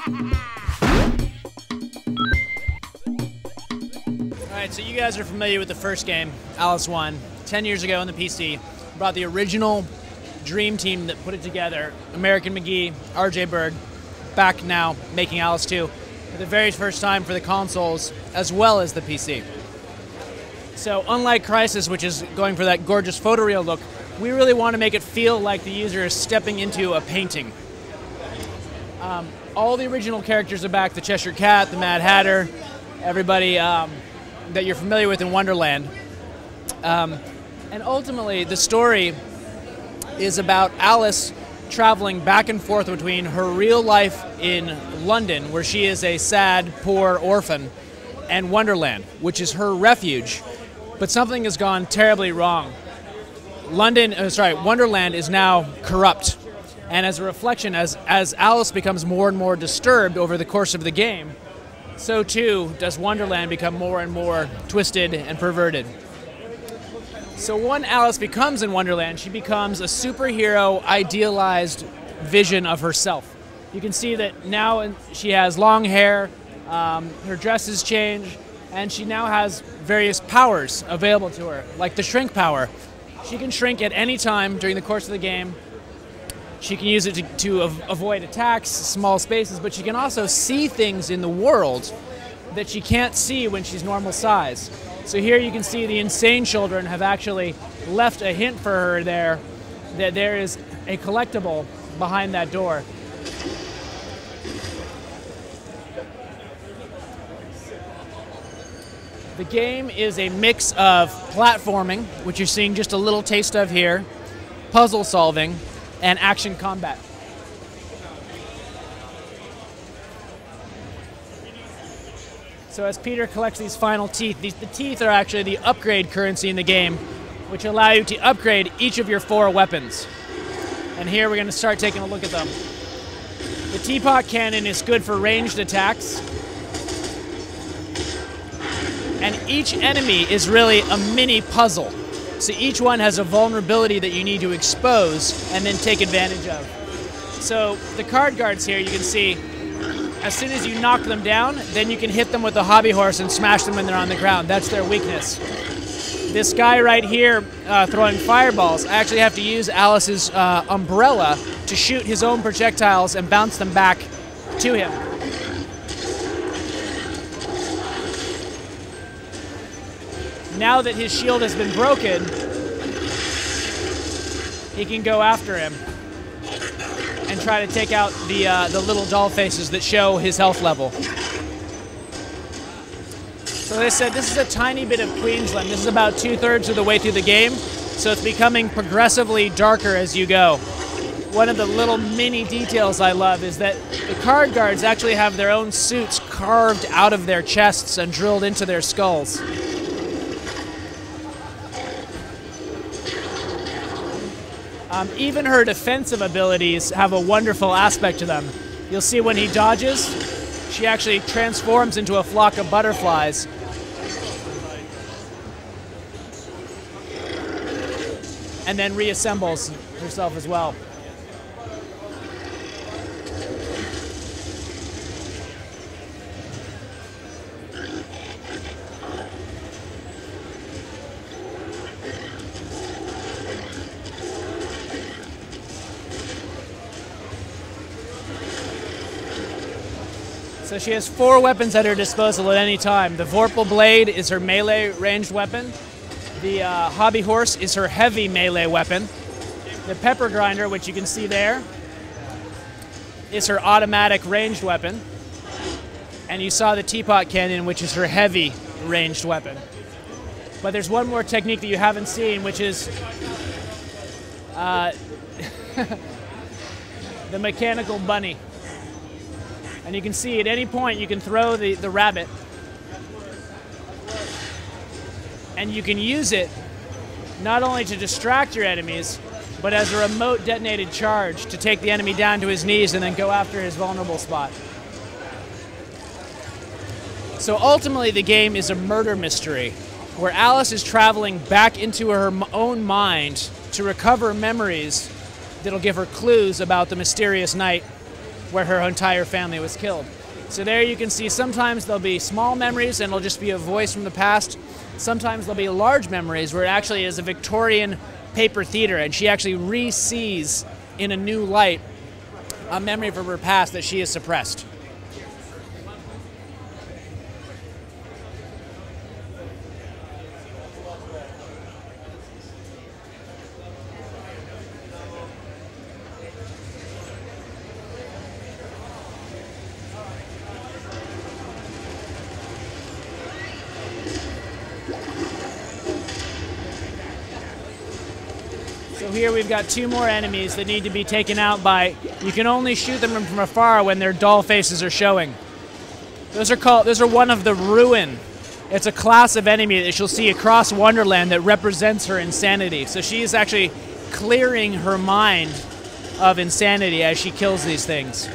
Alright, so you guys are familiar with the first game, Alice 1. 10 years ago on the PC, brought the original dream team that put it together, American McGee, RJ Berg, back now making Alice 2 for the very first time for the consoles as well as the PC. So unlike Crysis, which is going for that gorgeous photoreal look, we really want to make it feel like the user is stepping into a painting. All the original characters are back, the Cheshire Cat, the Mad Hatter, everybody that you're familiar with in Wonderland. And ultimately, the story is about Alice traveling back and forth between her real life in London, where she is a sad, poor orphan, and Wonderland, which is her refuge. But something has gone terribly wrong. Wonderland is now corrupt. And as a reflection, as Alice becomes more and more disturbed over the course of the game, so too does Wonderland become more and more twisted and perverted. So when Alice becomes in Wonderland, she becomes a superhero idealized vision of herself. You can see that now she has long hair, her dresses change, and she now has various powers available to her, like the shrink power. She can shrink at any time during the course of the game. She can use it to avoid attacks, small spaces, but she can also see things in the world that she can't see when she's normal size. So here you can see the insane children have actually left a hint for her there that there is a collectible behind that door. The game is a mix of platforming, which you're seeing just a little taste of here, puzzle solving, and action combat. So as Peter collects these final teeth, the teeth are actually the upgrade currency in the game, which allow you to upgrade each of your 4 weapons. And here we're going to start taking a look at them. The teapot cannon is good for ranged attacks. And each enemy is really a mini puzzle. So each one has a vulnerability that you need to expose and then take advantage of. So the card guards here, you can see, as soon as you knock them down, then you can hit them with the hobby horse and smash them when they're on the ground. That's their weakness. This guy right here throwing fireballs, I actually have to use Alice's umbrella to shoot his own projectiles and bounce them back to him. Now that his shield has been broken, he can go after him and try to take out the little doll faces that show his health level. So they said this is a tiny bit of Queensland. This is about 2/3 of the way through the game, so it's becoming progressively darker as you go. One of the little mini details I love is that the card guards actually have their own suits carved out of their chests and drilled into their skulls. Even her defensive abilities have a wonderful aspect to them. You'll see when he dodges, she actually transforms into a flock of butterflies. And then reassembles herself as well. So she has 4 weapons at her disposal at any time. The Vorpal Blade is her melee ranged weapon. The Hobby Horse is her heavy melee weapon. The Pepper Grinder, which you can see there, is her automatic ranged weapon. And you saw the Teapot Cannon, which is her heavy ranged weapon. But there's one more technique that you haven't seen, which is the Mechanical Bunny. And you can see at any point you can throw the rabbit. And you can use it not only to distract your enemies, but as a remote detonated charge to take the enemy down to his knees and then go after his vulnerable spot. So ultimately the game is a murder mystery, where Alice is traveling back into her own mind to recover memories that'll give her clues about the mysterious night where her entire family was killed. So there you can see sometimes there'll be small memories and it'll just be a voice from the past. Sometimes there'll be large memories where it actually is a Victorian paper theater and she actually re-sees in a new light a memory from her past that she has suppressed. So here we've got 2 more enemies that need to be taken out by, you can only shoot them from afar when their doll faces are showing. Those are one of the Ruin. It's a class of enemy that you'll see across Wonderland that represents her insanity. So she is actually clearing her mind of insanity as she kills these things.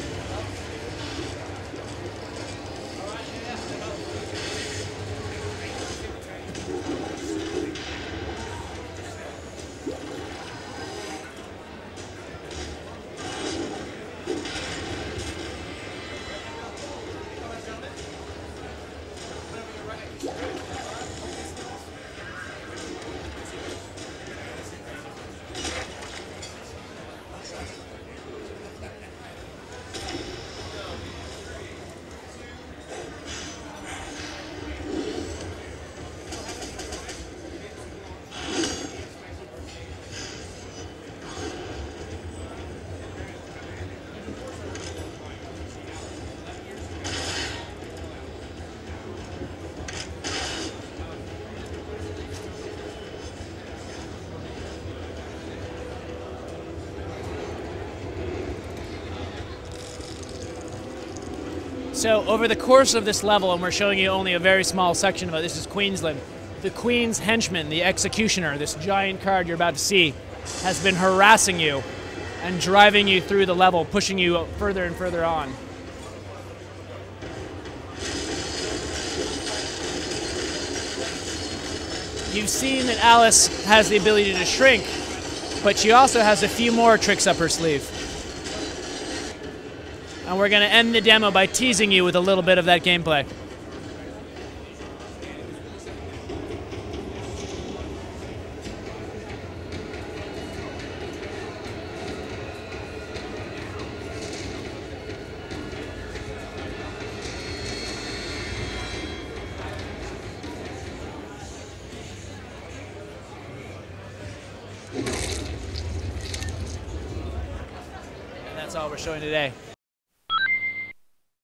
So over the course of this level, and we're showing you only a very small section of it, this is Queensland, the Queen's henchman, the executioner, this giant card you're about to see, has been harassing you and driving you through the level, pushing you further and further on. You've seen that Alice has the ability to shrink, but she also has a few more tricks up her sleeve. And we're going to end the demo by teasing you with a little bit of that gameplay. And that's all we're showing today.